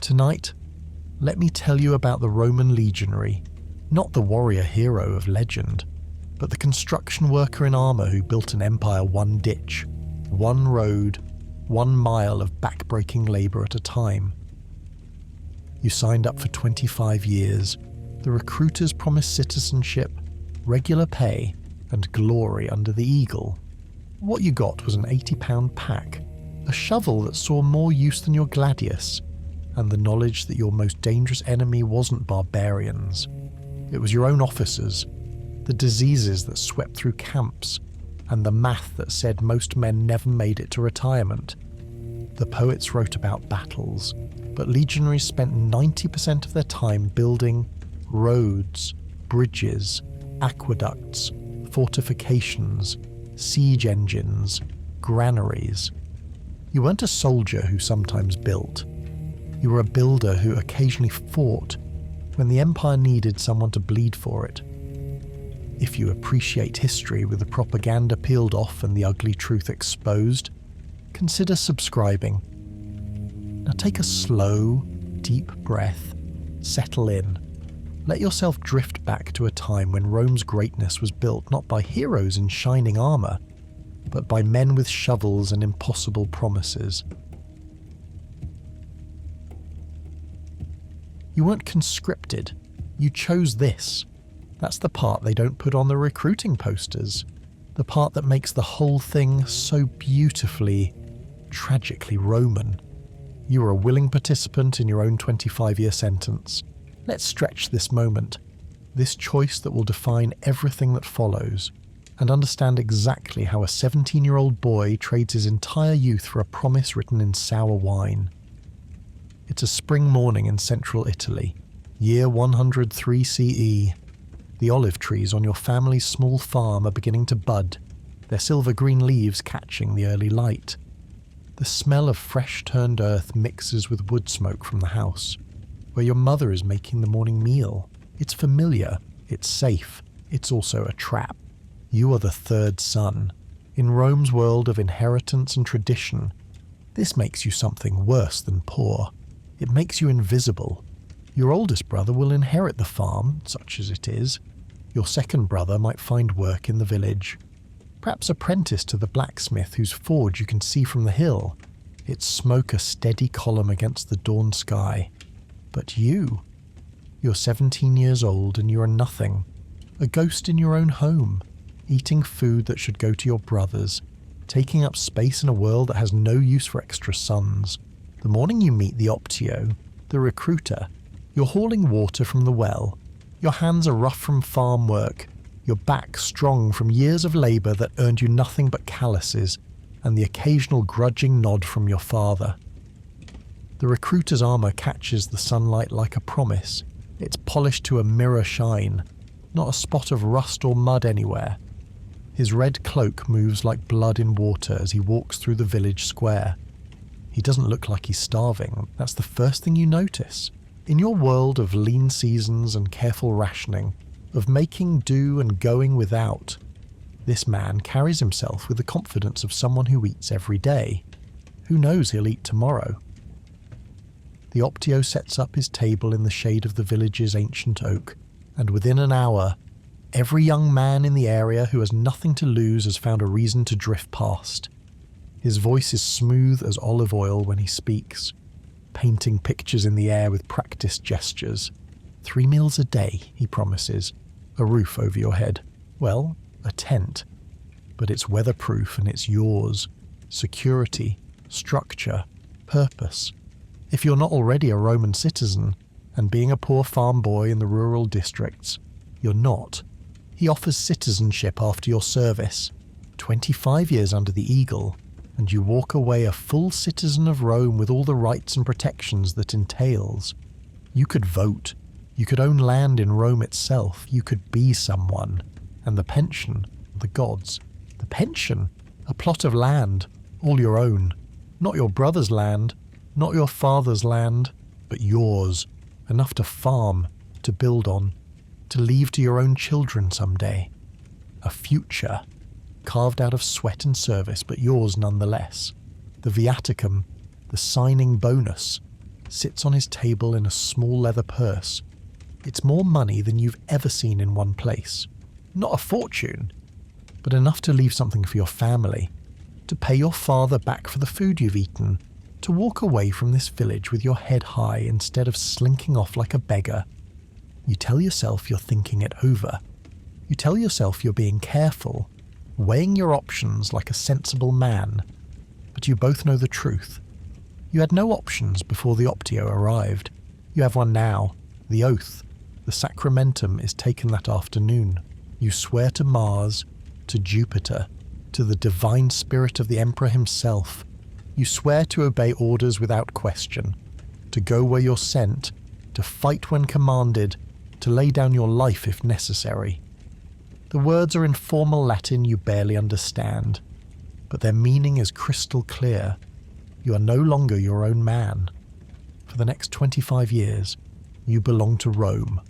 Tonight, let me tell you about the Roman Legionary, not the warrior hero of legend, but the construction worker in armour who built an empire one ditch, one road, 1 mile of back-breaking labour at a time. You signed up for 25 years. The recruiters promised citizenship, regular pay, and glory under the eagle. What you got was an £80 pack, a shovel that saw more use than your gladius, and the knowledge that your most dangerous enemy wasn't barbarians. It was your own officers, the diseases that swept through camps, and the math that said most men never made it to retirement. The poets wrote about battles, but legionaries spent 90% of their time building roads, bridges, aqueducts, fortifications, siege engines, granaries. You weren't a soldier who sometimes built. You were a builder who occasionally fought when the empire needed someone to bleed for it. If you appreciate history with the propaganda peeled off and the ugly truth exposed, consider subscribing. Now take a slow, deep breath, settle in. Let yourself drift back to a time when Rome's greatness was built not by heroes in shining armour, but by men with shovels and impossible promises. You weren't conscripted. You chose this. That's the part they don't put on the recruiting posters. The part that makes the whole thing so beautifully, tragically Roman. You were a willing participant in your own 25-year sentence. Let's stretch this moment, this choice that will define everything that follows, and understand exactly how a 17-year-old boy trades his entire youth for a promise written in sour wine. It's a spring morning in central Italy, year 103 CE. The olive trees on your family's small farm are beginning to bud, their silver-green leaves catching the early light. The smell of fresh-turned earth mixes with wood smoke from the house, where your mother is making the morning meal. It's familiar, it's safe, it's also a trap. You are the third son. In Rome's world of inheritance and tradition, this makes you something worse than poor. It makes you invisible. Your oldest brother will inherit the farm, such as it is. Your second brother might find work in the village. Perhaps apprentice to the blacksmith whose forge you can see from the hill, its smoke a steady column against the dawn sky. But you're 17 years old and you're nothing. A ghost in your own home, eating food that should go to your brothers, taking up space in a world that has no use for extra sons. The morning you meet the Optio, the recruiter, you're hauling water from the well. Your hands are rough from farm work, your back strong from years of labour that earned you nothing but calluses, and the occasional grudging nod from your father. The recruiter's armour catches the sunlight like a promise. It's polished to a mirror shine, not a spot of rust or mud anywhere. His red cloak moves like blood in water as he walks through the village square. He doesn't look like he's starving. That's the first thing you notice. In your world of lean seasons and careful rationing, of making do and going without, this man carries himself with the confidence of someone who eats every day. Who knows he'll eat tomorrow? The Optio sets up his table in the shade of the village's ancient oak, and within an hour, every young man in the area who has nothing to lose has found a reason to drift past. His voice is smooth as olive oil when he speaks, painting pictures in the air with practiced gestures. 3 meals a day, he promises. A roof over your head. Well, a tent. But it's weatherproof and it's yours. Security, structure, purpose. If you're not already a Roman citizen, and being a poor farm boy in the rural districts, you're not. He offers citizenship after your service. 25 years under the eagle, and you walk away a full citizen of Rome with all the rights and protections that entails. You could vote. You could own land in Rome itself. You could be someone. And the pension, the gods. The pension, a plot of land, all your own. Not your brother's land, not your father's land, but yours. Enough to farm, to build on, to leave to your own children someday. A future, carved out of sweat and service, but yours nonetheless. The viaticum, the signing bonus, sits on his table in a small leather purse. It's more money than you've ever seen in one place. Not a fortune, but enough to leave something for your family, to pay your father back for the food you've eaten, to walk away from this village with your head high instead of slinking off like a beggar. You tell yourself you're thinking it over. You tell yourself you're being careful, weighing your options like a sensible man, but you both know the truth. You had no options before the Optio arrived. You have one now, the oath. The sacramentum is taken that afternoon. You swear to Mars, to Jupiter, to the divine spirit of the Emperor himself. You swear to obey orders without question, to go where you're sent, to fight when commanded, to lay down your life if necessary. The words are in formal Latin you barely understand, but their meaning is crystal clear. You are no longer your own man. For the next 25 years, you belong to Rome.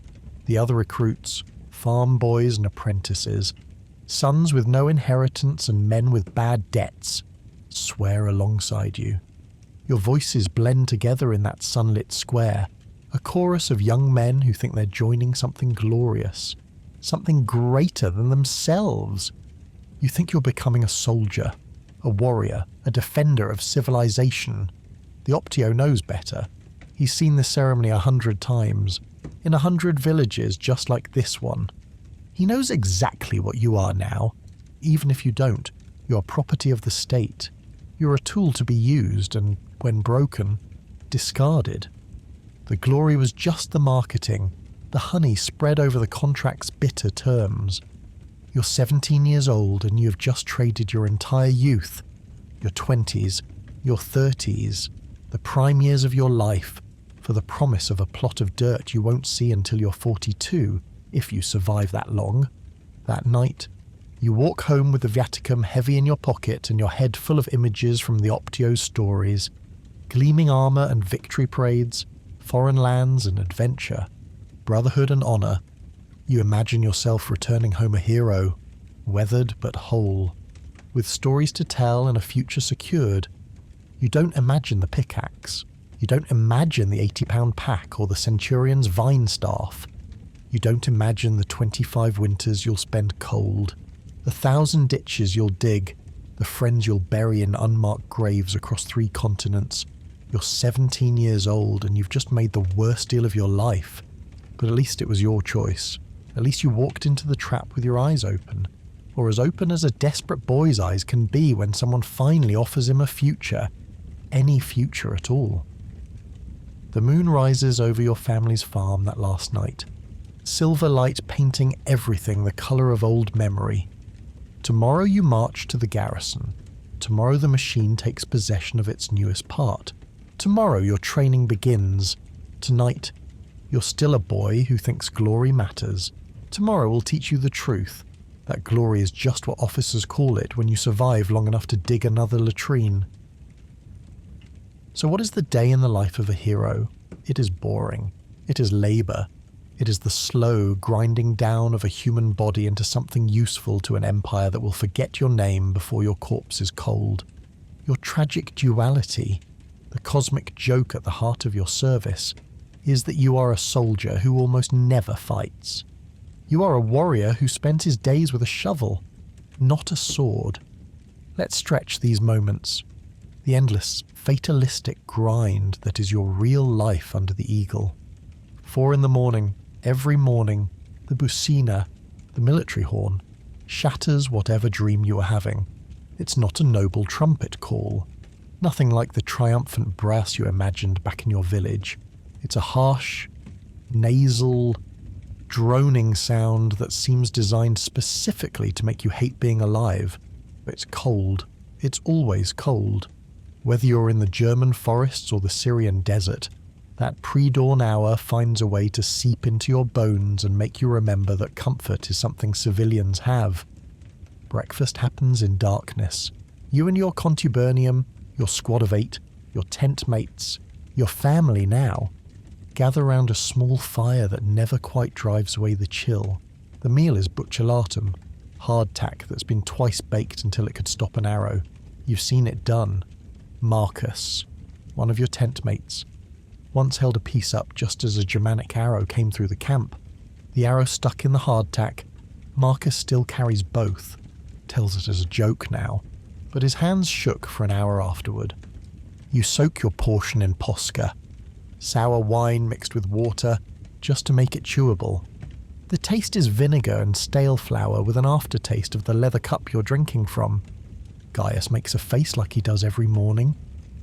The other recruits, farm boys and apprentices, sons with no inheritance and men with bad debts, swear alongside you. Your voices blend together in that sunlit square, a chorus of young men who think they're joining something glorious, something greater than themselves. You think you're becoming a soldier, a warrior, a defender of civilization. The Optio knows better. He's seen this ceremony 100 times, in 100 villages just like this one. He knows exactly what you are now. Even if you don't, you are property of the state. You're a tool to be used and, when broken, discarded. The glory was just the marketing, the honey spread over the contract's bitter terms. You're 17 years old and you have just traded your entire youth, your 20s, your 30s, the prime years of your life, for the promise of a plot of dirt you won't see until you're 42, if you survive that long. That night, you walk home with the viaticum heavy in your pocket and your head full of images from the Optio's stories, gleaming armour and victory parades, foreign lands and adventure, brotherhood and honour. You imagine yourself returning home a hero, weathered but whole, with stories to tell and a future secured. You don't imagine the pickaxe. You don't imagine the 80-pound pack or the Centurion's vine staff. You don't imagine the 25 winters you'll spend cold, the 1,000 ditches you'll dig, the friends you'll bury in unmarked graves across 3 continents. You're 17 years old and you've just made the worst deal of your life. But at least it was your choice. At least you walked into the trap with your eyes open. Or as open as a desperate boy's eyes can be when someone finally offers him a future. Any future at all. The moon rises over your family's farm that last night. Silver light painting everything the colour of old memory. Tomorrow you march to the garrison. Tomorrow the machine takes possession of its newest part. Tomorrow your training begins. Tonight, you're still a boy who thinks glory matters. Tomorrow will teach you the truth, that glory is just what officers call it when you survive long enough to dig another latrine. So what is the day in the life of a hero? It is boring. It is labour. It is the slow grinding down of a human body into something useful to an empire that will forget your name before your corpse is cold. Your tragic duality, the cosmic joke at the heart of your service, is that you are a soldier who almost never fights. You are a warrior who spent his days with a shovel, not a sword. Let's stretch these moments. The endless, fatalistic grind that is your real life under the eagle. 4 a.m, every morning, the bucina, the military horn, shatters whatever dream you are having. It's not a noble trumpet call. Nothing like the triumphant brass you imagined back in your village. It's a harsh, nasal, droning sound that seems designed specifically to make you hate being alive. It's cold. It's always cold. Whether you're in the German forests or the Syrian desert, that pre-dawn hour finds a way to seep into your bones and make you remember that comfort is something civilians have. Breakfast happens in darkness. You and your Contubernium, your squad of 8, your tent mates, your family now, gather round a small fire that never quite drives away the chill. The meal is buccellatum, hardtack that's been twice baked until it could stop an arrow. You've seen it done. Marcus, one of your tent mates, Once held a piece up just as a Germanic arrow came through the camp. The arrow stuck in the hardtack. Marcus still carries both. Tells it as a joke now, but his hands shook for an hour afterward. You soak your portion in posca, sour wine mixed with water, just to make it chewable. The taste is vinegar and stale flour with an aftertaste of the leather cup you're drinking from. Gaius makes a face like he does every morning,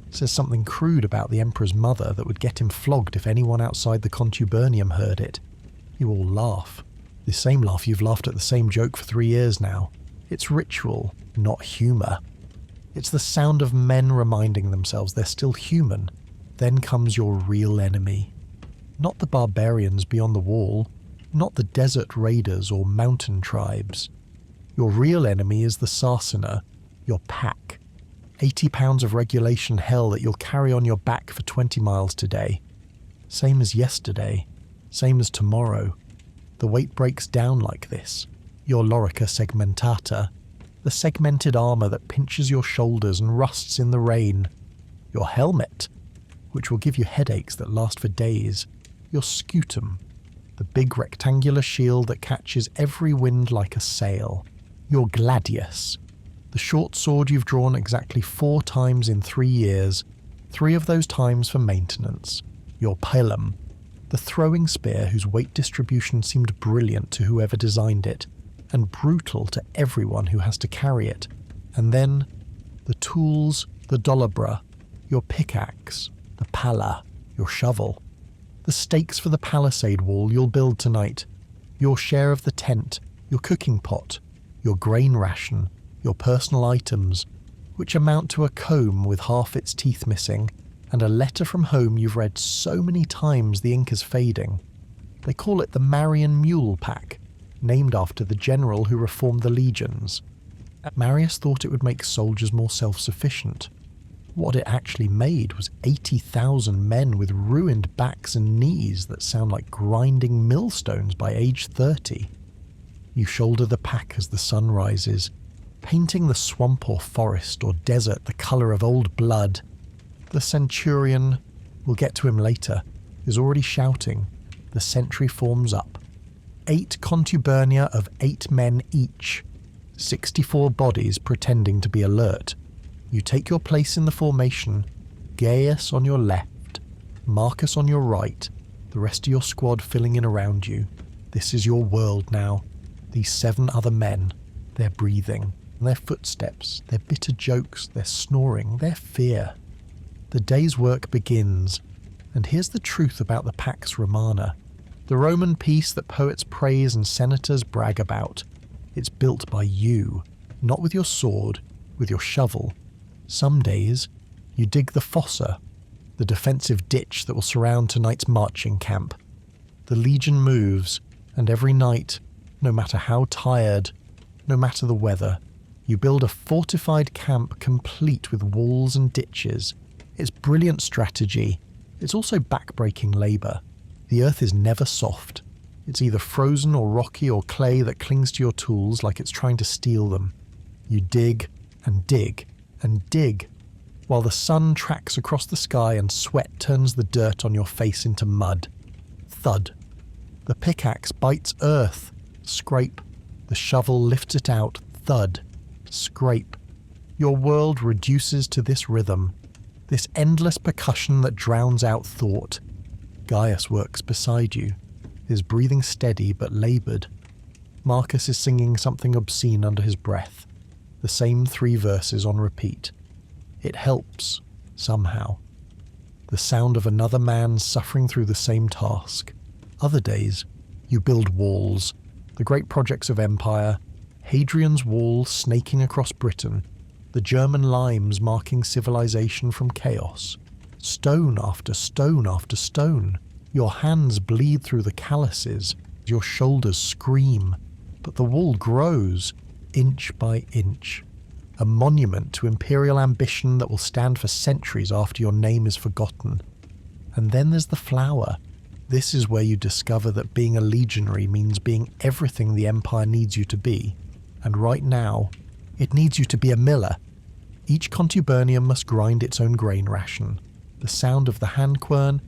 says something crude about the Emperor's mother that would get him flogged if anyone outside the Contubernium heard it. You all laugh. The same laugh you've laughed at the same joke for 3 years now. It's ritual, not humour. It's the sound of men reminding themselves they're still human. Then comes your real enemy. Not the barbarians beyond the wall, not the desert raiders or mountain tribes. Your real enemy is the Sarcener, your pack. 80 pounds of regulation hell that you'll carry on your back for 20 miles today. Same as yesterday, same as tomorrow. The weight breaks down like this. Your lorica segmentata, the segmented armour that pinches your shoulders and rusts in the rain. Your helmet, which will give you headaches that last for days. Your scutum, the big rectangular shield that catches every wind like a sail. Your gladius, the short sword you've drawn exactly 4 times in 3 years, 3 of those times for maintenance. Your pilum, the throwing spear whose weight distribution seemed brilliant to whoever designed it, and brutal to everyone who has to carry it. And then, the tools, the dolabra, your pickaxe, the pala, your shovel, the stakes for the palisade wall you'll build tonight, your share of the tent, your cooking pot, your grain ration, your personal items, which amount to a comb with half its teeth missing, and a letter from home you've read so many times the ink is fading. They call it the Marian Mule Pack, named after the general who reformed the legions. Marius thought it would make soldiers more self-sufficient. What it actually made was 80,000 men with ruined backs and knees that sound like grinding millstones by age 30. You shoulder the pack as the sun rises, painting the swamp or forest or desert the colour of old blood. The Centurion, we'll get to him later, is already shouting. The sentry forms up. 8 contubernia of 8 men each. 64 bodies pretending to be alert. You take your place in the formation, Gaius on your left, Marcus on your right, the rest of your squad filling in around you. This is your world now. These 7 other men, their breathing, their footsteps, their bitter jokes, their snoring, their fear. The day's work begins, and here's the truth about the Pax Romana. The Roman peace that poets praise and senators brag about. It's built by you, not with your sword, with your shovel. Some days, you dig the fossa, the defensive ditch that will surround tonight's marching camp. The legion moves, and every night, no matter how tired, no matter the weather, you build a fortified camp complete with walls and ditches. It's brilliant strategy. It's also back-breaking labour. The earth is never soft. It's either frozen or rocky or clay that clings to your tools like it's trying to steal them. You dig and dig and dig, while the sun tracks across the sky and sweat turns the dirt on your face into mud. Thud. The pickaxe bites earth. Scrape. The shovel lifts it out. Thud. Scrape. Your world reduces to this rhythm, this endless percussion that drowns out thought. Gaius works beside you, his breathing steady but laboured. Marcus is singing something obscene under his breath, the same 3 verses on repeat. It helps, somehow. The sound of another man suffering through the same task. Other days, you build walls, the great projects of empire, Hadrian's Wall snaking across Britain, the German limes marking civilization from chaos. Stone after stone after stone. Your hands bleed through the calluses, your shoulders scream, but the wall grows, inch by inch. A monument to imperial ambition that will stand for centuries after your name is forgotten. And then there's the flower. This is where you discover that being a legionary means being everything the Empire needs you to be. And right now, it needs you to be a miller. Each contubernium must grind its own grain ration. The sound of the hand quern,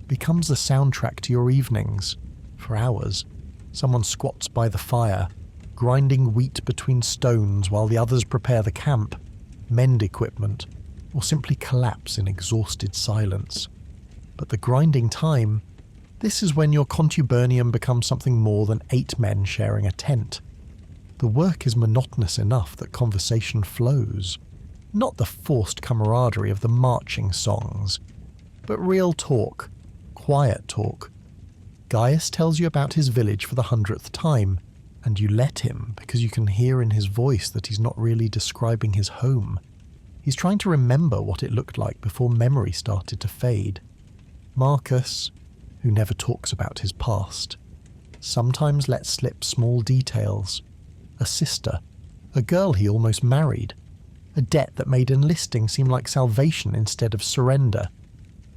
becomes the soundtrack to your evenings. For hours, someone squats by the fire, grinding wheat between stones while the others prepare the camp, mend equipment, or simply collapse in exhausted silence. But the grinding time, this is when your Contubernium becomes something more than 8 men sharing a tent. The work is monotonous enough that conversation flows. Not the forced camaraderie of the marching songs, but real talk, quiet talk. Gaius tells you about his village for the 100th time, and you let him because you can hear in his voice that he's not really describing his home. He's trying to remember what it looked like before memory started to fade. Marcus, who never talks about his past, sometimes lets slip small details. A sister, a girl he almost married, a debt that made enlisting seem like salvation instead of surrender.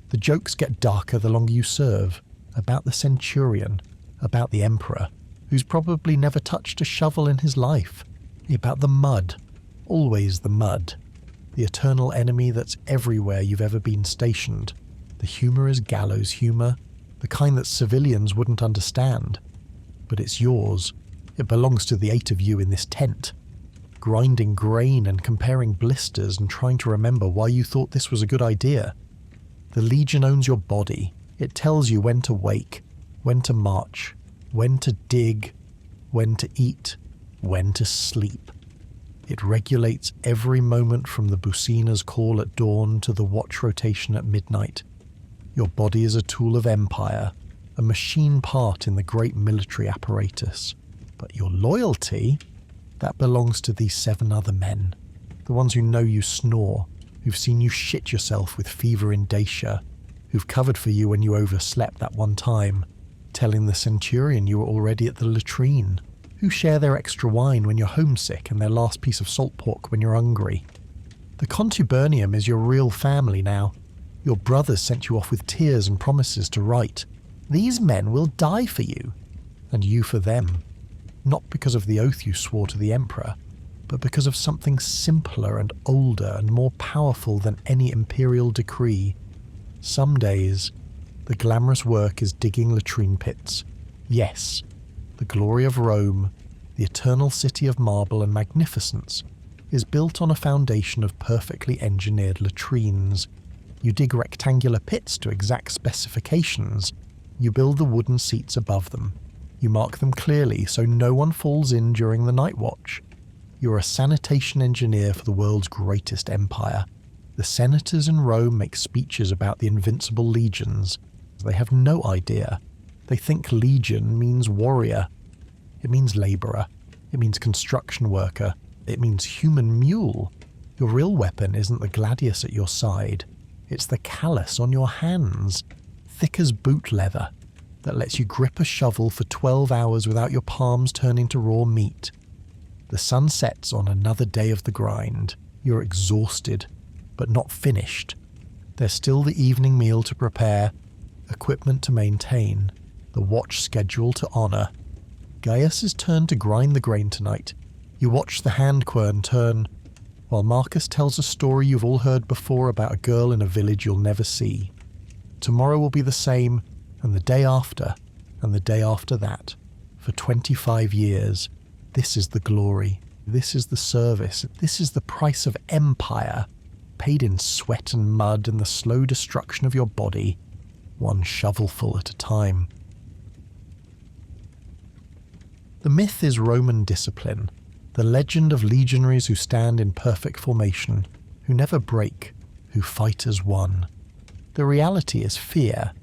The jokes get darker the longer you serve, about the Centurion, about the Emperor, who's probably never touched a shovel in his life, about the mud, always the mud, the eternal enemy that's everywhere you've ever been stationed. The humour is gallows humour, the kind that civilians wouldn't understand. But it's yours. It belongs to the 8 of you in this tent, grinding grain and comparing blisters and trying to remember why you thought this was a good idea. The Legion owns your body. It tells you when to wake, when to march, when to dig, when to eat, when to sleep. It regulates every moment from the Bucina's call at dawn to the watch rotation at midnight. Your body is a tool of empire, a machine part in the great military apparatus. But your loyalty, that belongs to these 7 other men, the ones who know you snore, who've seen you shit yourself with fever in Dacia, who've covered for you when you overslept that one time, telling the Centurion you were already at the latrine, who share their extra wine when you're homesick and their last piece of salt pork when you're hungry. The Contubernium is your real family now. Your brothers sent you off with tears and promises to write. These men will die for you, and you for them. Not because of the oath you swore to the Emperor, but because of something simpler and older and more powerful than any imperial decree. Some days, the glamorous work is digging latrine pits. Yes, the glory of Rome, the eternal city of marble and magnificence, is built on a foundation of perfectly engineered latrines. You dig rectangular pits to exact specifications. You build the wooden seats above them. You mark them clearly so no one falls in during the night watch. You're a sanitation engineer for the world's greatest empire. The senators in Rome make speeches about the invincible legions. They have no idea. They think legion means warrior. It means labourer. It means construction worker. It means human mule. Your real weapon isn't the gladius at your side. It's the callus on your hands, thick as boot leather, that lets you grip a shovel for 12 hours without your palms turning to raw meat. The sun sets on another day of the grind. You're exhausted, but not finished. There's still the evening meal to prepare, equipment to maintain, the watch schedule to honour. Gaius's turn to grind the grain tonight. You watch the hand quern turn, while Marcus tells a story you've all heard before about a girl in a village you'll never see. Tomorrow will be the same, and the day after, and the day after that. For 25 years, this is the glory, this is the service, this is the price of empire, paid in sweat and mud and the slow destruction of your body, one shovelful at a time. The myth is Roman discipline, the legend of legionaries who stand in perfect formation, who never break, who fight as one. The reality is fear.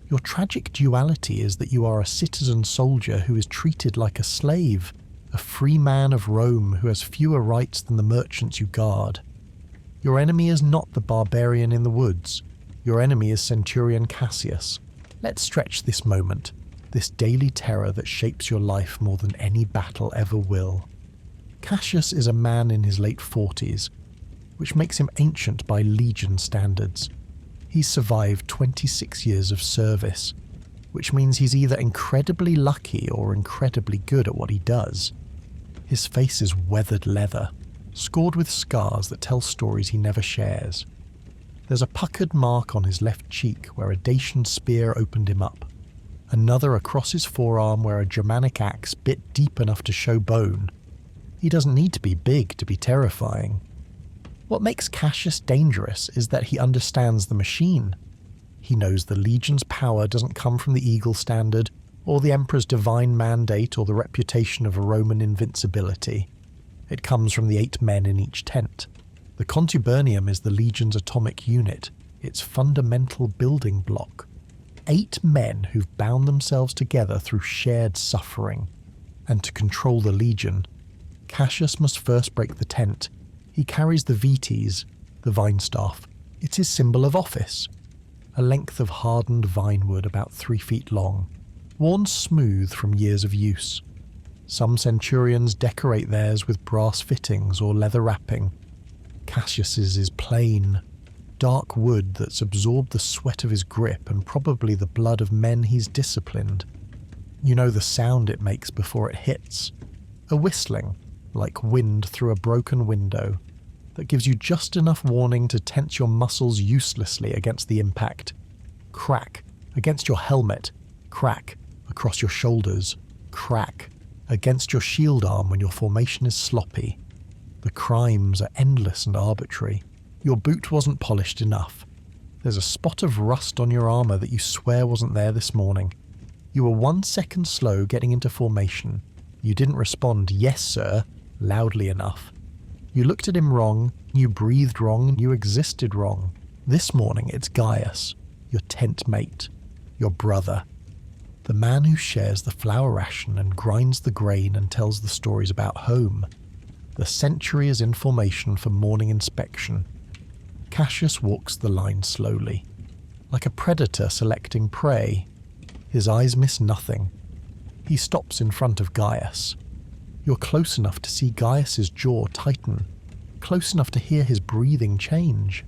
Your tragic duality is that you are a citizen soldier who is treated like a slave, a free man of Rome who has fewer rights than the merchants you guard. Your enemy is not the barbarian in the woods. Your enemy is Centurion Cassius. Let's stretch this moment, this daily terror that shapes your life more than any battle ever will. Cassius is a man in his late 40s, which makes him ancient by legion standards. He's survived 26 years of service, which means he's either incredibly lucky or incredibly good at what he does. His face is weathered leather, scored with scars that tell stories he never shares. There's a puckered mark on his left cheek where a Dacian spear opened him up. Another across his forearm where a Germanic axe bit deep enough to show bone. He doesn't need to be big to be terrifying. What makes Cassius dangerous is that he understands the machine. He knows the Legion's power doesn't come from the Eagle Standard, or the Emperor's divine mandate, or the reputation of a Roman invincibility. It comes from the 8 men in each tent. The Contubernium is the Legion's atomic unit, its fundamental building block. 8 men who've bound themselves together through shared suffering. And to control the Legion, Cassius must first break the tent. He carries the vites, the vine staff. It's his symbol of office. A length of hardened vine wood about 3 feet long, worn smooth from years of use. Some Centurions decorate theirs with brass fittings or leather wrapping. Cassius's is plain, dark wood that's absorbed the sweat of his grip and probably the blood of men he's disciplined. You know the sound it makes before it hits. A whistling, like wind through a broken window, that gives you just enough warning to tense your muscles uselessly against the impact. Crack against your helmet, crack across your shoulders, crack against your shield arm when your formation is sloppy. The crimes are endless and arbitrary. Your boot wasn't polished enough. There's a spot of rust on your armor that you swear wasn't there this morning. You were 1 second slow getting into formation. You didn't respond, "Yes, sir," loudly enough. You looked at him wrong, you breathed wrong, you existed wrong. This morning it's Gaius, your tent mate, your brother. The man who shares the flour ration and grinds the grain and tells the stories about home. The century is in formation for morning inspection. Cassius walks the line slowly, like a predator selecting prey. His eyes miss nothing. He stops in front of Gaius. You're close enough to see Gaius's jaw tighten, close enough to hear his breathing change.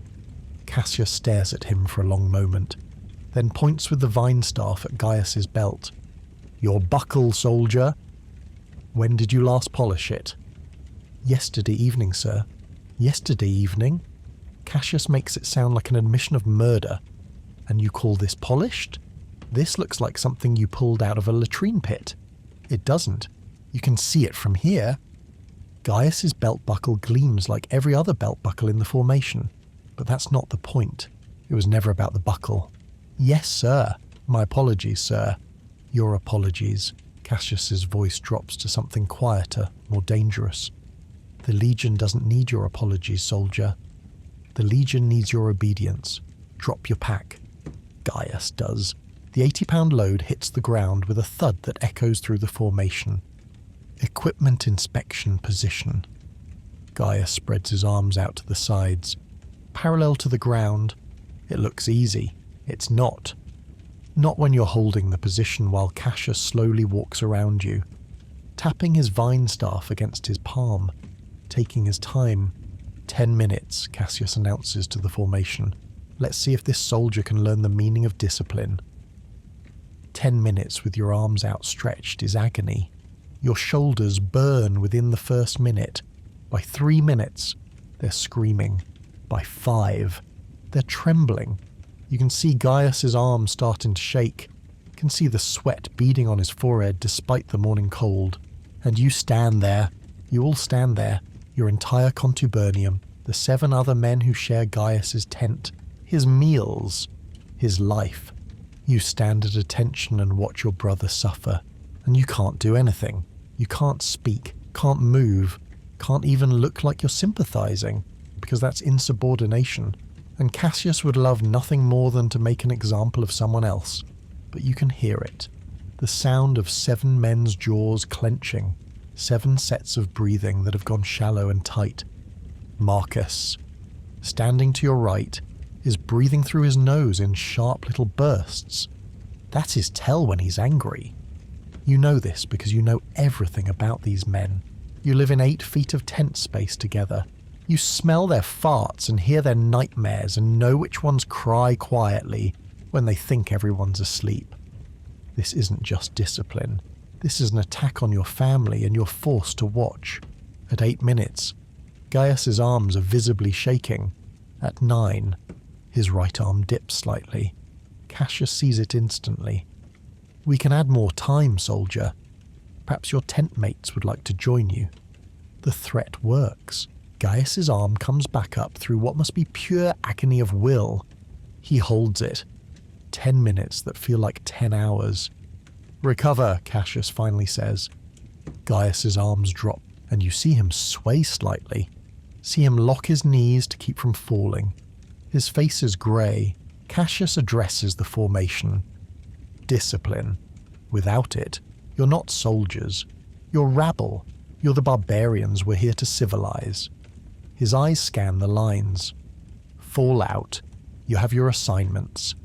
Cassius stares at him for a long moment, then points with the vine staff at Gaius's belt. "Your buckle, soldier. When did you last polish it?" "Yesterday evening, sir." "Yesterday evening?" Cassius makes it sound like an admission of murder. "And you call this polished? This looks like something you pulled out of a latrine pit." "It doesn't. You can see it from here." Gaius's belt buckle gleams like every other belt buckle in the formation, but that's not the point. It was never about the buckle. "Yes, sir. My apologies, sir." "Your apologies." Cassius's voice drops to something quieter, more dangerous. "The Legion doesn't need your apologies, soldier. The Legion needs your obedience. Drop your pack." Gaius does. The 80-pound load hits the ground with a thud that echoes through the formation. Equipment inspection position. Gaius spreads his arms out to the sides. Parallel to the ground. It looks easy. It's not. Not when you're holding the position while Cassius slowly walks around you, tapping his vine staff against his palm, taking his time. 10 minutes, Cassius announces to the formation. Let's see if this soldier can learn the meaning of discipline. 10 minutes with your arms outstretched is agony. Your shoulders burn within the first minute. By 3 minutes, they're screaming. By 5, they're trembling. You can see Gaius's arms starting to shake. You can see the sweat beading on his forehead despite the morning cold. And you stand there. You all stand there. Your entire Contubernium, the 7 other men who share Gaius's tent, his meals, his life. You stand at attention and watch your brother suffer. And you can't do anything. You can't speak, can't move, can't even look like you're sympathizing, because that's insubordination. And Cassius would love nothing more than to make an example of someone else. But you can hear it. The sound of 7 men's jaws clenching. 7 sets of breathing that have gone shallow and tight. Marcus, standing to your right, is breathing through his nose in sharp little bursts. That's his tell when he's angry. You know this because you know everything about these men. You live in 8 feet of tent space together. You smell their farts and hear their nightmares and know which ones cry quietly when they think everyone's asleep. This isn't just discipline. This is an attack on your family and you're forced to watch. At 8 minutes, Gaius's arms are visibly shaking. At 9, His right arm dips slightly. Cassius sees it instantly. "We can add more time, soldier. Perhaps your tent mates would like to join you." The threat works. Gaius's arm comes back up through what must be pure agony of will. He holds it. 10 minutes that feel like 10 hours. "Recover," Cassius finally says. Gaius's arms drop, and you see him sway slightly. See him lock his knees to keep from falling. His face is grey. Cassius addresses the formation. "Discipline. Without it, you're not soldiers. You're rabble. You're the barbarians we're here to civilize." His eyes scan the lines. "Fall out. You have your assignments."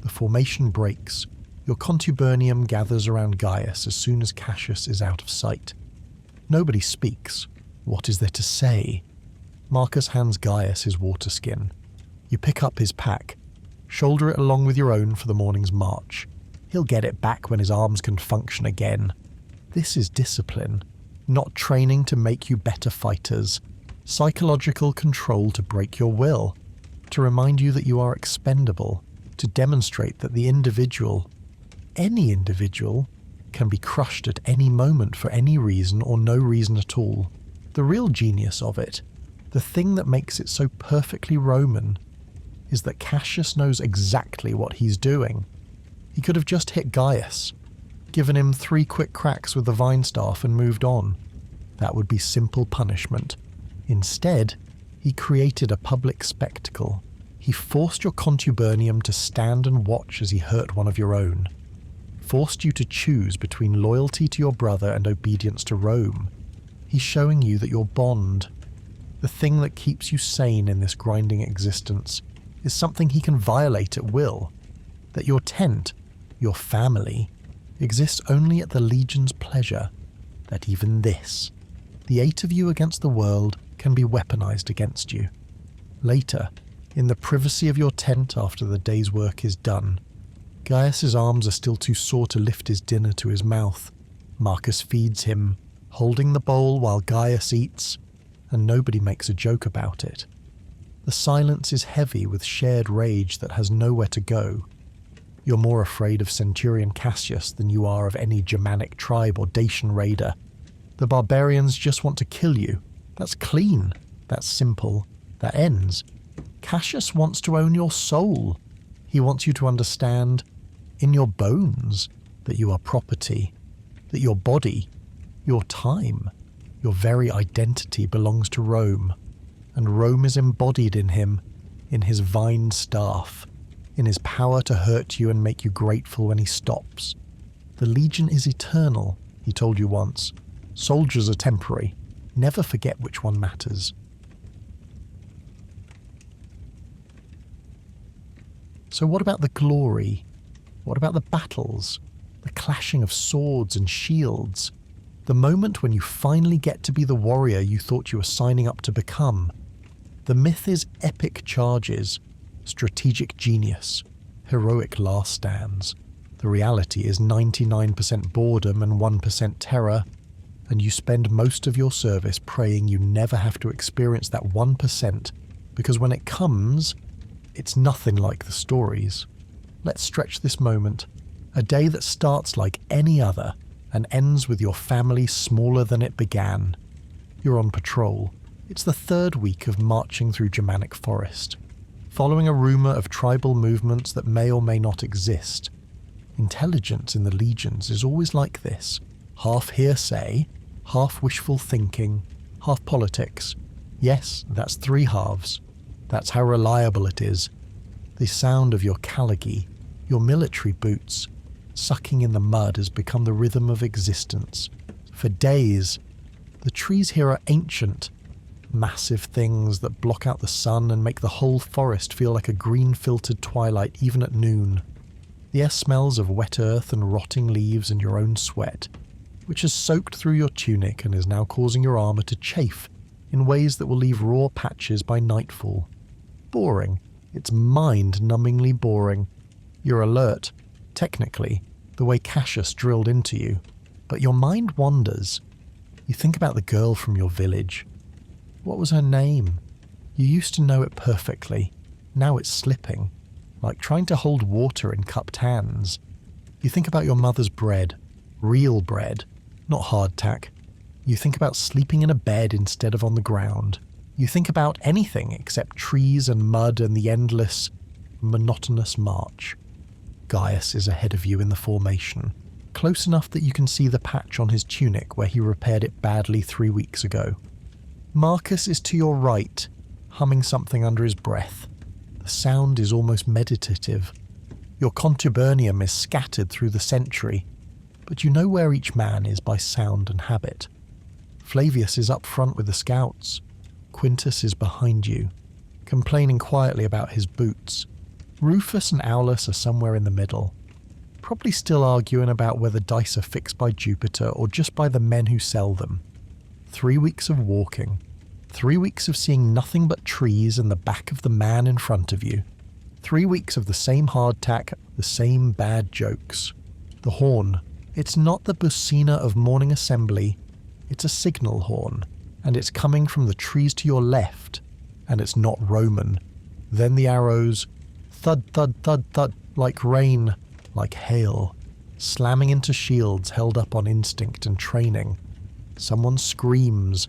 The formation breaks. Your Contubernium gathers around Gaius as soon as Cassius is out of sight. Nobody speaks. What is there to say? Marcus hands Gaius his water skin. You pick up his pack. Shoulder it along with your own for the morning's march. He'll get it back when his arms can function again. This is discipline, not training to make you better fighters. Psychological control to break your will, to remind you that you are expendable, to demonstrate that the individual, any individual, can be crushed at any moment for any reason or no reason at all. The real genius of it, the thing that makes it so perfectly Roman, is that Cassius knows exactly what he's doing. He could have just hit Gaius, given him 3 quick cracks with the vine staff and moved on. That would be simple punishment. Instead, he created a public spectacle. He forced your Contubernium to stand and watch as he hurt one of your own. Forced you to choose between loyalty to your brother and obedience to Rome. He's showing you that your bond, the thing that keeps you sane in this grinding existence, is something he can violate at will. That your tent, your family, exists only at the Legion's pleasure. That even this, the 8 of you against the world, can be weaponized against you. Later, in the privacy of your tent after the day's work is done, Gaius's arms are still too sore to lift his dinner to his mouth. Marcus feeds him, holding the bowl while Gaius eats, and nobody makes a joke about it. The silence is heavy with shared rage that has nowhere to go. You're more afraid of Centurion Cassius than you are of any Germanic tribe or Dacian raider. The barbarians just want to kill you. That's clean. That's simple. That ends. Cassius wants to own your soul. He wants you to understand, in your bones, that you are property, that your body, your time, your very identity belongs to Rome, and Rome is embodied in him, in his vine staff, in his power to hurt you and make you grateful when he stops. The Legion is eternal, he told you once. Soldiers are temporary. Never forget which one matters. So what about the glory? What about the battles? The clashing of swords and shields? The moment when you finally get to be the warrior you thought you were signing up to become? The myth is epic charges, strategic genius, heroic last stands. The reality is 99% boredom and 1% terror, and you spend most of your service praying you never have to experience that 1%, because when it comes, it's nothing like the stories. Let's stretch this moment. A day that starts like any other and ends with your family smaller than it began. You're on patrol. It's the 3rd week of marching through Germanic forest, following a rumour of tribal movements that may or may not exist. Intelligence in the legions is always like this. Half hearsay, half wishful thinking, half politics. Yes, that's 3 halves. That's how reliable it is. The sound of your caligy, your military boots, sucking in the mud has become the rhythm of existence. For days, the trees here are ancient, massive things that block out the sun and make the whole forest feel like a green-filtered twilight even at noon. The air smells of wet earth and rotting leaves and your own sweat, which has soaked through your tunic and is now causing your armour to chafe in ways that will leave raw patches by nightfall. Boring. It's mind-numbingly boring. You're alert, technically, the way Cassius drilled into you, but your mind wanders. You think about the girl from your village. What was her name? You used to know it perfectly. Now it's slipping, like trying to hold water in cupped hands. You think about your mother's bread, real bread, not hardtack. You think about sleeping in a bed instead of on the ground. You think about anything except trees and mud and the endless, monotonous march. Gaius is ahead of you in the formation, close enough that you can see the patch on his tunic where he repaired it badly 3 weeks ago. Marcus is to your right, humming something under his breath. The sound is almost meditative. Your Contubernium is scattered through the century, but you know where each man is by sound and habit. Flavius is up front with the scouts. Quintus is behind you, complaining quietly about his boots. Rufus and Aulus are somewhere in the middle, probably still arguing about whether dice are fixed by Jupiter or just by the men who sell them. 3 weeks of walking, 3 weeks of seeing nothing but trees and the back of the man in front of you. 3 weeks of the same hardtack, the same bad jokes. The horn. It's not the bucina of morning assembly. It's a signal horn, and it's coming from the trees to your left, and it's not Roman. Then the arrows, thud, thud, thud, thud, like rain, like hail, slamming into shields held up on instinct and training. Someone screams.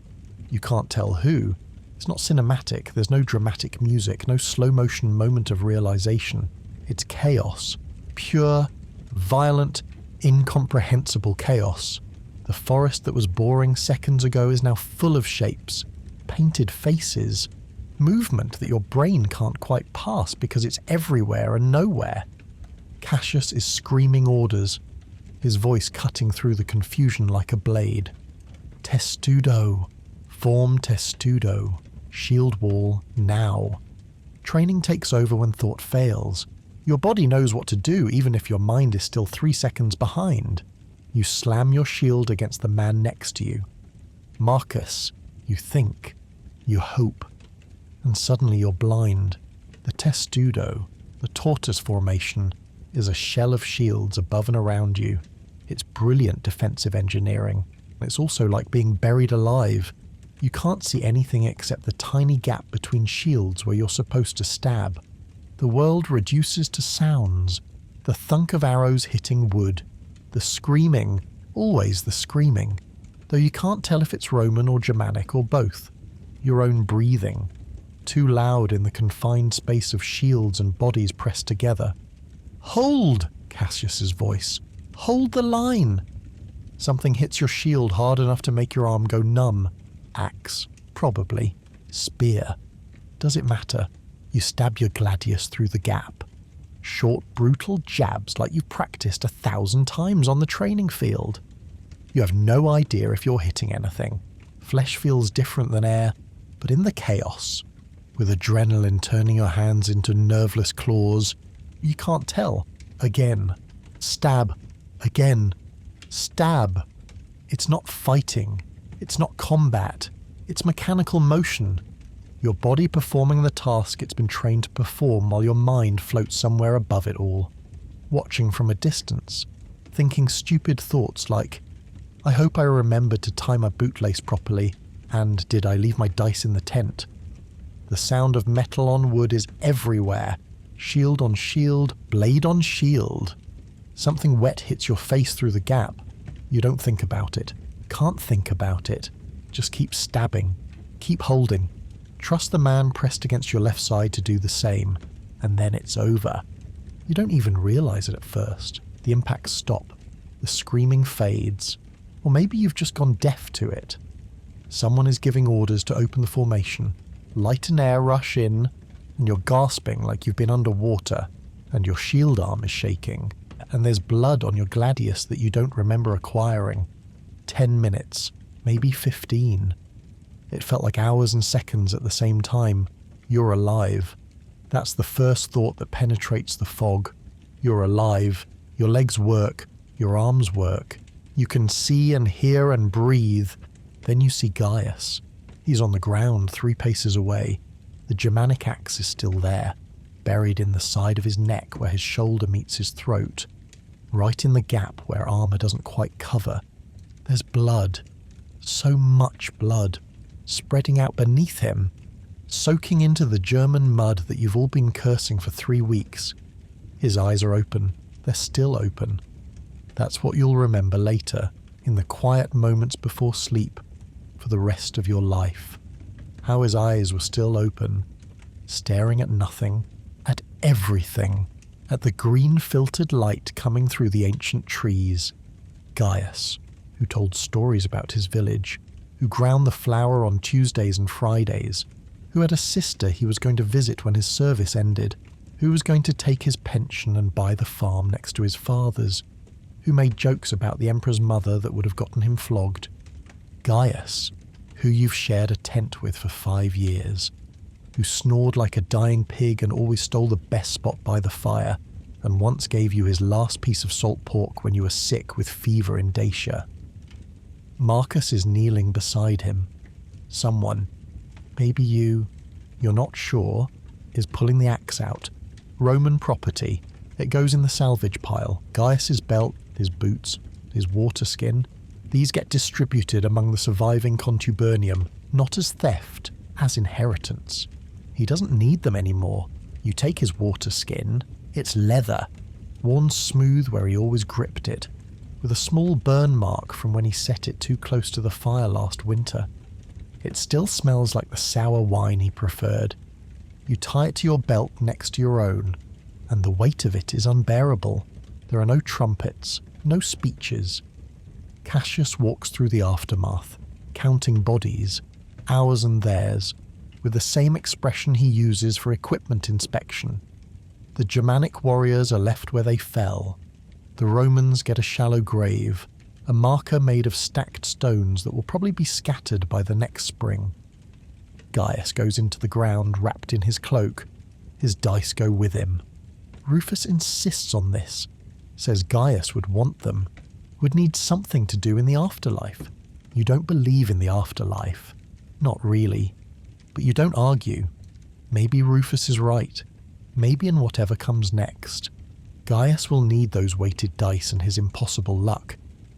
You can't tell who. It's not cinematic. There's no dramatic music, no slow-motion moment of realization. It's chaos. Pure, violent, incomprehensible chaos. The forest that was boring seconds ago is now full of shapes, painted faces, movement that your brain can't quite pass because it's everywhere and nowhere. Cassius is screaming orders, his voice cutting through the confusion like a blade. Testudo. Form testudo. Shield wall now. Training takes over when thought fails. Your body knows what to do even if your mind is still 3 seconds behind. You slam your shield against the man next to you. Marcus, you think, you hope, and suddenly you're blind. The testudo, the tortoise formation, is a shell of shields above and around you. It's brilliant defensive engineering. It's also like being buried alive. You can't see anything except the tiny gap between shields where you're supposed to stab. The world reduces to sounds. The thunk of arrows hitting wood. The screaming, always the screaming, though you can't tell if it's Roman or Germanic or both. Your own breathing, too loud in the confined space of shields and bodies pressed together. Hold! Cassius's voice. Hold the line! Something hits your shield hard enough to make your arm go numb. Axe, probably. Spear. Does it matter? You stab your gladius through the gap. Short, brutal jabs like you've practiced 1,000 times on the training field. You have no idea if you're hitting anything. Flesh feels different than air, but in the chaos, with adrenaline turning your hands into nerveless claws, you can't tell. Again. Stab. Again. Stab. It's not fighting. It's not combat. It's mechanical motion. Your body performing the task it's been trained to perform while your mind floats somewhere above it all, watching from a distance, thinking stupid thoughts like, I hope I remembered to tie my bootlace properly, and did I leave my dice in the tent? The sound of metal on wood is everywhere, shield on shield, blade on shield. Something wet hits your face through the gap. You don't think about it, can't think about it, just keep stabbing, keep holding. Trust the man pressed against your left side to do the same, and then it's over. You don't even realize it at first. The impacts stop. The screaming fades. Or maybe you've just gone deaf to it. Someone is giving orders to open the formation. Light and air rush in, and you're gasping like you've been underwater, and your shield arm is shaking, and there's blood on your gladius that you don't remember acquiring. 10 minutes, maybe 15. It felt like hours and seconds at the same time. You're alive. That's the first thought that penetrates the fog. You're alive. Your legs work. Your arms work. You can see and hear and breathe. Then you see Gaius. He's on the ground 3 paces away. The Germanic axe is still there, buried in the side of his neck where his shoulder meets his throat, right in the gap where armor doesn't quite cover. There's blood. So much blood. Spreading out beneath him. soaking into the German mud that you've all been cursing for 3 weeks. His eyes are open. They're still open. That's what you'll remember later, in the quiet moments before sleep, for the rest of your life. How his eyes were still open, staring at nothing, at everything, at the green filtered light coming through the ancient trees. Gaius, who told stories about his village, who ground the flour on Tuesdays and Fridays, who had a sister he was going to visit when his service ended, who was going to take his pension and buy the farm next to his father's, who made jokes about the emperor's mother that would have gotten him flogged. Gaius, who you've shared a tent with for 5 years, who snored like a dying pig and always stole the best spot by the fire, and once gave you his last piece of salt pork when you were sick with fever in Dacia. Marcus is kneeling beside him. Someone, maybe you're not sure, is pulling the axe out. Roman property. It goes in the salvage pile. Gaius's belt, his boots, his water skin. These get distributed among the surviving Contubernium, not as theft, as inheritance. He doesn't need them anymore. You take his water skin, it's leather, worn smooth where he always gripped it, with a small burn mark from when he set it too close to the fire last winter. It still smells like the sour wine he preferred. You tie it to your belt next to your own, and the weight of it is unbearable. There are no trumpets, no speeches. Cassius walks through the aftermath, counting bodies, ours and theirs, with the same expression he uses for equipment inspection. The Germanic warriors are left where they fell. The Romans get a shallow grave, a marker made of stacked stones that will probably be scattered by the next spring. Gaius goes into the ground wrapped in his cloak. His dice go with him. Rufus insists on this, says Gaius would want them, would need something to do in the afterlife. You don't believe in the afterlife. Not really. But you don't argue. Maybe Rufus is right. Maybe in whatever comes next. Gaius will need those weighted dice and his impossible luck.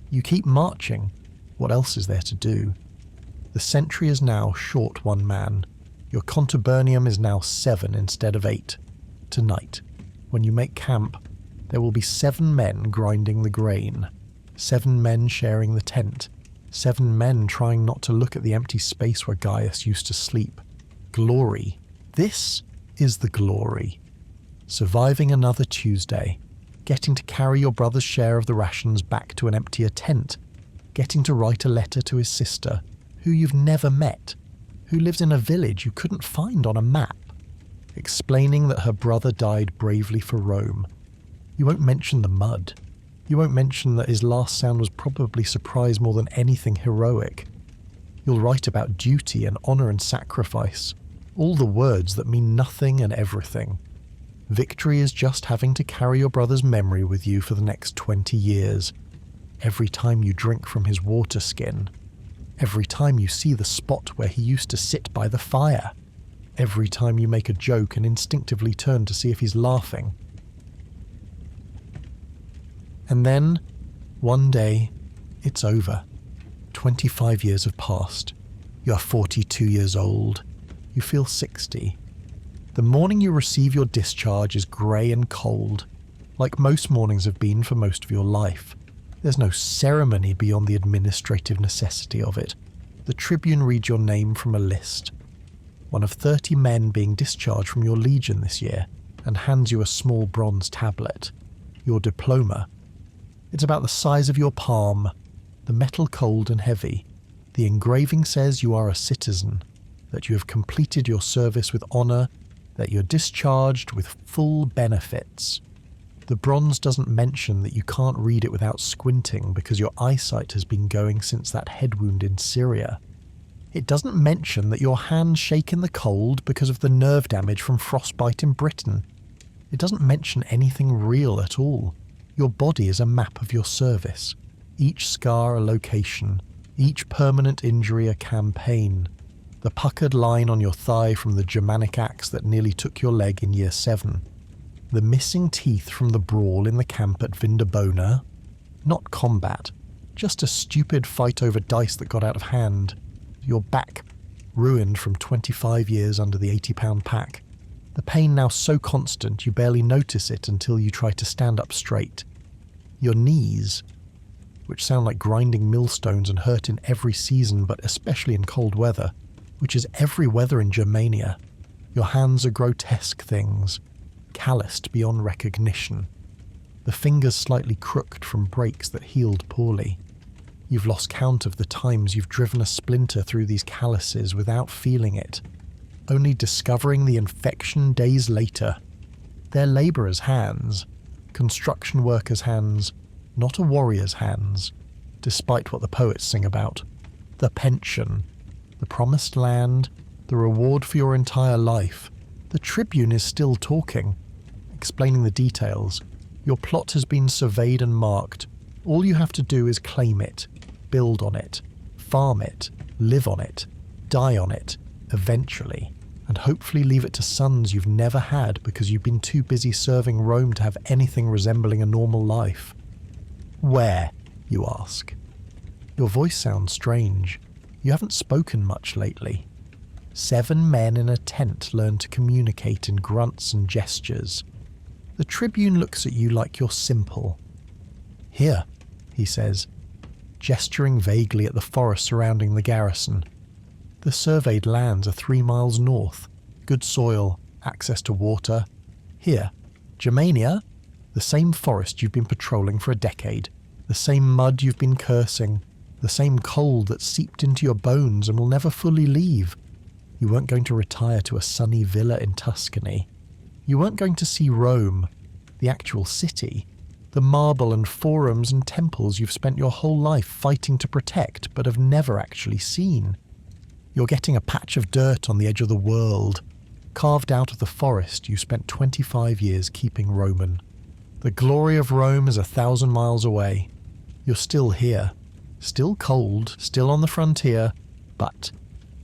You keep marching. What else is there to do? The sentry is now short 1 man. Your Contubernium is now 7 instead of 8. Tonight, when you make camp, there will be 7 men grinding the grain. 7 men sharing the tent. 7 men trying not to look at the empty space where Gaius used to sleep. Glory. This is the glory. Surviving another Tuesday. Getting to carry your brother's share of the rations back to an emptier tent. Getting to write a letter to his sister, who you've never met, who lives in a village you couldn't find on a map, explaining that her brother died bravely for Rome. You won't mention the mud. You won't mention that his last sound was probably surprise more than anything heroic. You'll write about duty and honour and sacrifice, all the words that mean nothing and everything. Victory is just having to carry your brother's memory with you for the next 20 years. Every time you drink from his water skin. Every time you see the spot where he used to sit by the fire. Every time you make a joke and instinctively turn to see if he's laughing. And then, one day, it's over. 25 years have passed. You're 42 years old. You feel 60. The morning you receive your discharge is grey and cold, like most mornings have been for most of your life. There's no ceremony beyond the administrative necessity of it. The tribune reads your name from a list. One of 30 men being discharged from your legion this year, and hands you a small bronze tablet. Your diploma. It's about the size of your palm, the metal cold and heavy. The engraving says you are a citizen, that you have completed your service with honour, that you're discharged with full benefits. The bronze doesn't mention that you can't read it without squinting because your eyesight has been going since that head wound in Syria. It doesn't mention that your hands shake in the cold because of the nerve damage from frostbite in Britain. It doesn't mention anything real at all. Your body is a map of your service, each scar a location, each permanent injury a campaign. The puckered line on your thigh from the Germanic axe that nearly took your leg in year 7. The missing teeth from the brawl in the camp at Vindobona. Not combat, just a stupid fight over dice that got out of hand. Your back ruined from 25 years under the 80-pound pack. The pain now so constant you barely notice it until you try to stand up straight. Your knees, which sound like grinding millstones and hurt in every season but especially in cold weather, which is every weather in Germania. Your hands are grotesque things, calloused beyond recognition. The fingers slightly crooked from breaks that healed poorly. You've lost count of the times you've driven a splinter through these calluses without feeling it, only discovering the infection days later. They're labourers' hands, construction workers' hands, not a warrior's hands, despite what the poets sing about. The pension, the promised land, the reward for your entire life. The Tribune is still talking, explaining the details. Your plot has been surveyed and marked. All you have to do is claim it, build on it, farm it, live on it, die on it, eventually, and hopefully leave it to sons you've never had because you've been too busy serving Rome to have anything resembling a normal life. Where, you ask? Your voice sounds strange. You haven't spoken much lately. 7 men in a tent learn to communicate in grunts and gestures. The Tribune looks at you like you're simple. Here, he says, gesturing vaguely at the forest surrounding the garrison. The surveyed lands are 3 miles north. Good soil, access to water. Here, Germania, the same forest you've been patrolling for a decade. The same mud you've been cursing. The same cold that seeped into your bones and will never fully leave. You weren't going to retire to a sunny villa in Tuscany. You weren't going to see Rome, the actual city, the marble and forums and temples you've spent your whole life fighting to protect but have never actually seen. You're getting a patch of dirt on the edge of the world, carved out of the forest you spent 25 years keeping Roman. The glory of Rome is 1,000 miles away. You're still here, still cold, still on the frontier, but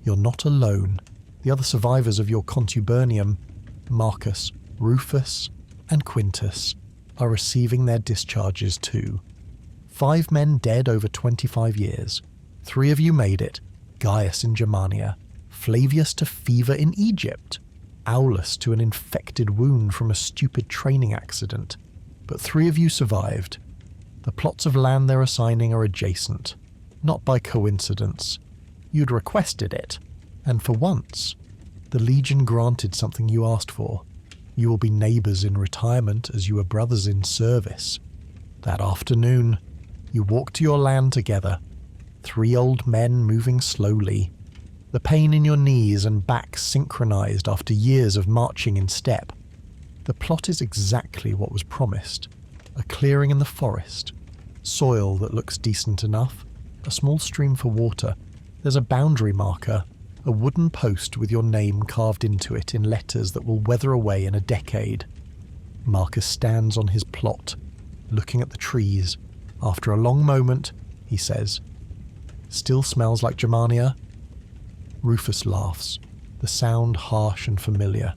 you're not alone. The other survivors of your Contubernium, Marcus, Rufus, and Quintus, are receiving their discharges too. 5 men dead over 25 years. 3 of you made it. Gaius in Germania, Flavius to fever in Egypt, Aulus to an infected wound from a stupid training accident. But 3 of you survived. The plots of land they're assigning are adjacent, not by coincidence. You'd requested it, and for once, the Legion granted something you asked for. You will be neighbours in retirement as you were brothers in service. That afternoon, you walked to your land together, 3 old men moving slowly, the pain in your knees and back synchronized after years of marching in step. The plot is exactly what was promised. A clearing in the forest, soil that looks decent enough, a small stream for water. There's a boundary marker, a wooden post with your name carved into it in letters that will weather away in a decade. Marcus stands on his plot, looking at the trees. After a long moment, he says, "Still smells like Germania?" Rufus laughs, the sound harsh and familiar.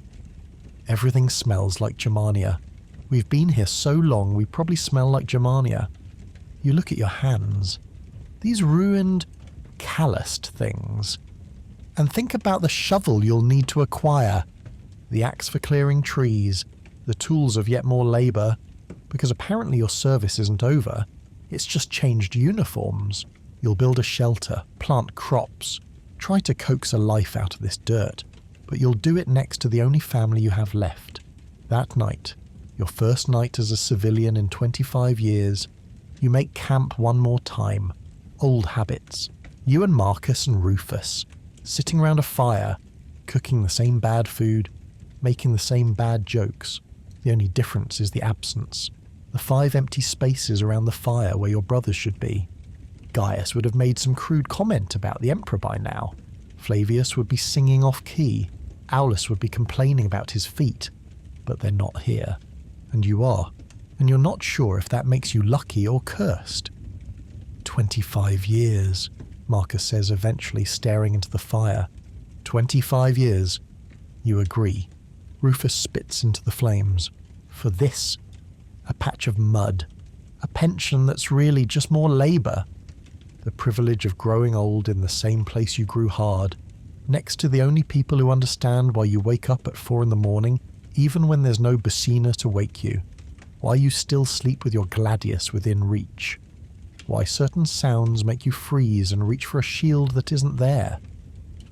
"Everything smells like Germania. We've been here so long we probably smell like Germania." You look at your hands. These ruined, calloused things. And think about the shovel you'll need to acquire, the axe for clearing trees, the tools of yet more labour, because apparently your service isn't over. It's just changed uniforms. You'll build a shelter, plant crops, try to coax a life out of this dirt, but you'll do it next to the only family you have left. That night, your first night as a civilian in 25 years, you make camp one more time. Old habits. You and Marcus and Rufus, sitting around a fire, cooking the same bad food, making the same bad jokes. The only difference is the absence. The 5 empty spaces around the fire where your brothers should be. Gaius would have made some crude comment about the Emperor by now. Flavius would be singing off-key. Aulus would be complaining about his feet. But they're not here. And you are. And you're not sure if that makes you lucky or cursed. 25 years, Marcus says eventually, staring into the fire. 25 years. You agree. Rufus spits into the flames. For this, a patch of mud. A pension that's really just more labour. The privilege of growing old in the same place you grew hard. Next to the only people who understand why you wake up at 4 in the morning, even when there's no Bacina to wake you. Why you still sleep with your gladius within reach. Why certain sounds make you freeze and reach for a shield that isn't there.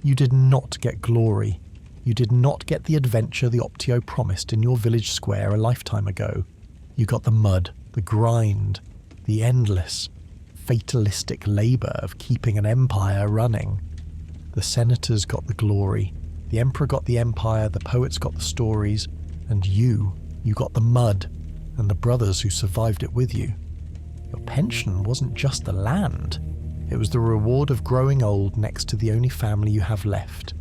You did not get glory. You did not get the adventure the Optio promised in your village square a lifetime ago. You got the mud, the grind, the endless, fatalistic labour of keeping an empire running. The senators got the glory, the emperor got the empire, the poets got the stories, and you got the mud, and the brothers who survived it with you. Your pension wasn't just the land. It was the reward of growing old next to the only family you have left.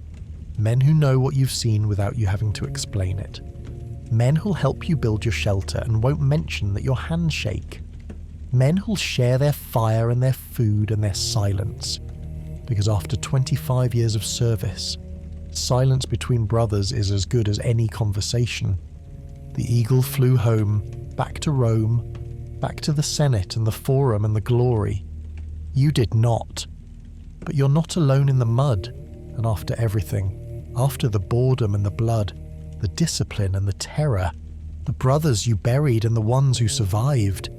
Men who know what you've seen without you having to explain it. Men who'll help you build your shelter and won't mention that your hands shake. Men who'll share their fire and their food and their silence. Because after 25 years of service, silence between brothers is as good as any conversation. The eagle flew home, back to Rome, back to the Senate and the Forum and the glory. You did not. But you're not alone in the mud, and after everything, after the boredom and the blood, the discipline and the terror, the brothers you buried and the ones who survived,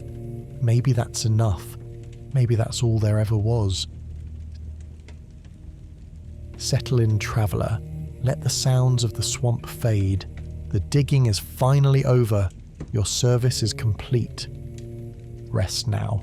maybe that's enough. Maybe that's all there ever was. Settle in, traveller. Let the sounds of the swamp fade. The digging is finally over. Your service is complete. Rest now.